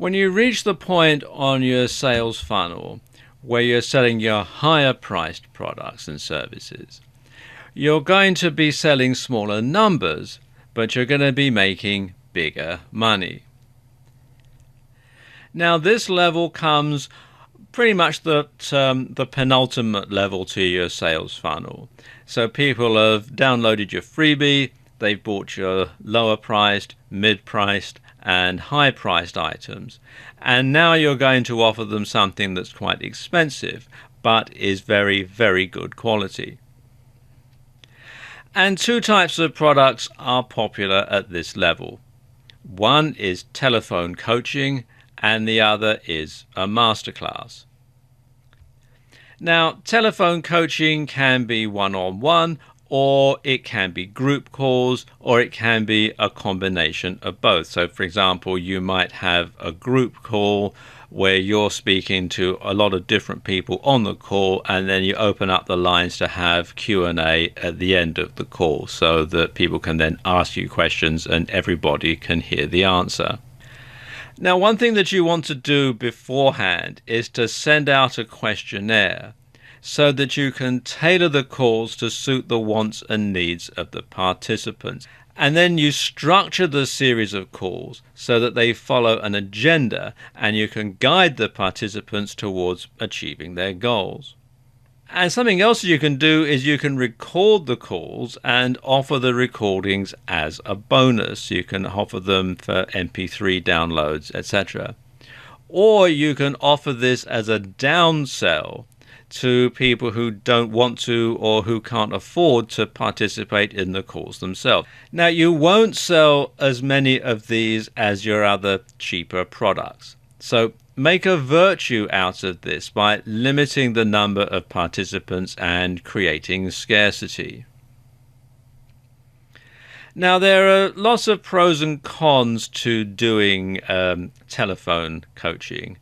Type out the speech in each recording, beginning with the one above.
When you reach the point on your sales funnel where you're selling your higher priced products and services, you're going to be selling smaller numbers, but you're going to be making bigger money. Now, this level comes pretty much the penultimate level to your sales funnel. So people have downloaded your freebie, they've bought your lower priced, mid-priced and high-priced items, and now you're going to offer them something that's quite expensive but is very, very good quality. And two types of products are popular at this level. One is telephone coaching and the other is a masterclass. Now, telephone coaching can be one-on-one, or it can be group calls, or it can be a combination of both. So, for example, you might have a group call where you're speaking to a lot of different people on the call, and then you open up the lines to have Q&A at the end of the call so that people can then ask you questions and everybody can hear the answer. Now, one thing that you want to do beforehand is to send out a questionnaire so that you can tailor the calls to suit the wants and needs of the participants. And then you structure the series of calls so that they follow an agenda and you can guide the participants towards achieving their goals. And something else you can do is you can record the calls and offer the recordings as a bonus. You can offer them for MP3 downloads, etc. Or you can offer this as a downsell to people who don't want to or who can't afford to participate in the calls themselves. Now, you won't sell as many of these as your other cheaper products. So make a virtue out of this by limiting the number of participants and creating scarcity. Now, there are lots of pros and cons to doing telephone coaching.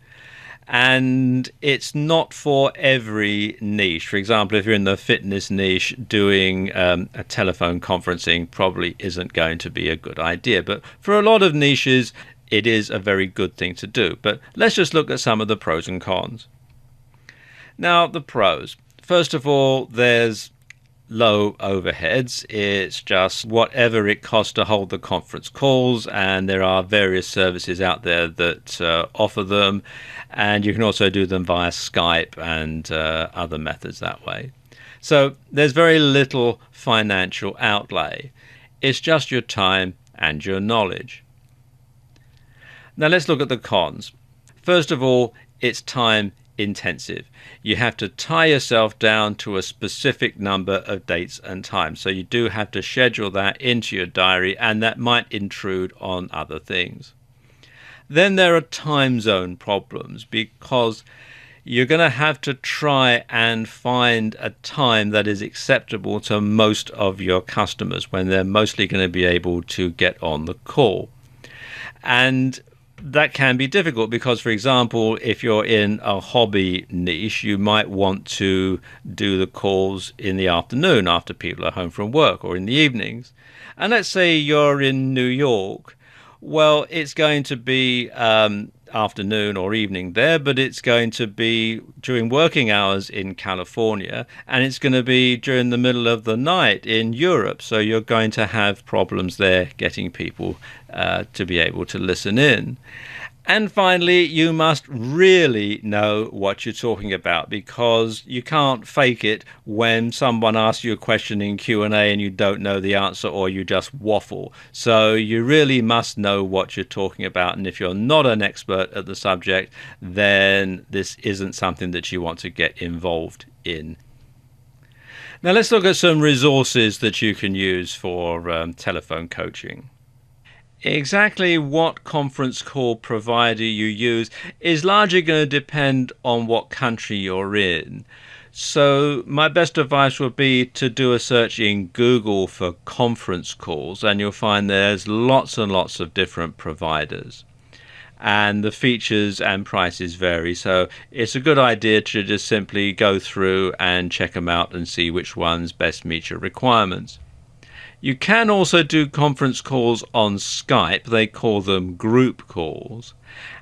And it's not for every niche. For example, if you're in the fitness niche, doing a telephone conferencing probably isn't going to be a good idea. But for a lot of niches, it is a very good thing to do. But let's just look at some of the pros and cons. Now, the pros. First of all, there's low overheads. It's just whatever it costs to hold the conference calls, and there are various services out there that offer them, and you can also do them via Skype and other methods that way. So there's very little financial outlay. It's just your time and your knowledge. Now let's look at the cons. First of all, it's time intensive. You have to tie yourself down to a specific number of dates and times. So you do have to schedule that into your diary, and that might intrude on other things. Then there are time zone problems because you're going to have to try and find a time that is acceptable to most of your customers when they're mostly going to be able to get on the call. And that can be difficult because, for example, if you're in a hobby niche, you might want to do the calls in the afternoon after people are home from work, or in the evenings. And let's say you're in New York. Well, it's going to be afternoon or evening there, but it's going to be during working hours in California, and it's going to be during the middle of the night in Europe. So you're going to have problems there getting people to be able to listen in. And finally, you must really know what you're talking about, because you can't fake it when someone asks you a question in Q&A and you don't know the answer, or you just waffle. So you really must know what you're talking about. And if you're not an expert at the subject, then this isn't something that you want to get involved in. Now let's look at some resources that you can use for telephone coaching. Exactly what conference call provider you use is largely going to depend on what country you're in. So my best advice would be to do a search in Google for conference calls, and you'll find there's lots and lots of different providers. And the features and prices vary, so it's a good idea to just simply go through and check them out and see which ones best meet your requirements. You can also do conference calls on Skype. They call them group calls.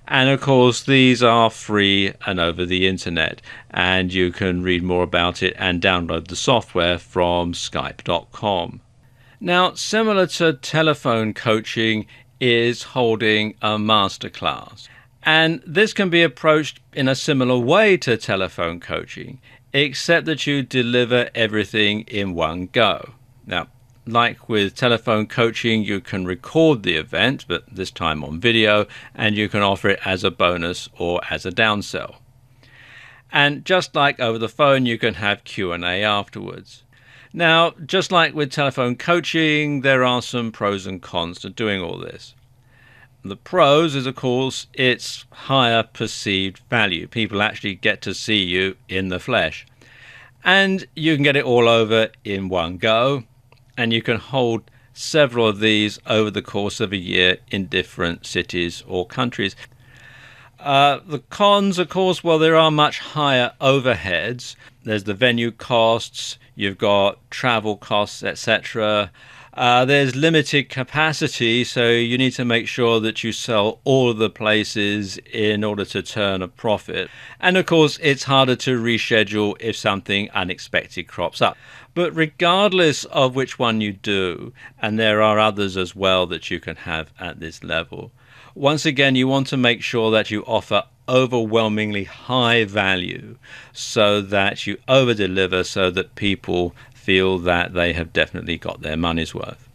And of course, these are free and over the internet. And you can read more about it and download the software from skype.com. Now, similar to telephone coaching is holding a masterclass. And this can be approached in a similar way to telephone coaching, except that you deliver everything in one go. Now, like with telephone coaching, you can record the event, but this time on video, and you can offer it as a bonus or as a downsell. And just like over the phone, you can have Q&A afterwards. Now, just like with telephone coaching, there are some pros and cons to doing all this. The pros is, of course, its higher perceived value. People actually get to see you in the flesh. And you can get it all over in one go. And you can hold several of these over the course of a year in different cities or countries. The cons, of course, well, there are much higher overheads. There's the venue costs, you've got travel costs, etc. There's limited capacity, so you need to make sure that you sell all of the places in order to turn a profit. And of course, it's harder to reschedule if something unexpected crops up. But regardless of which one you do, and there are others as well that you can have at this level, once again, you want to make sure that you offer overwhelmingly high value so that you over-deliver so that people feel that they have definitely got their money's worth.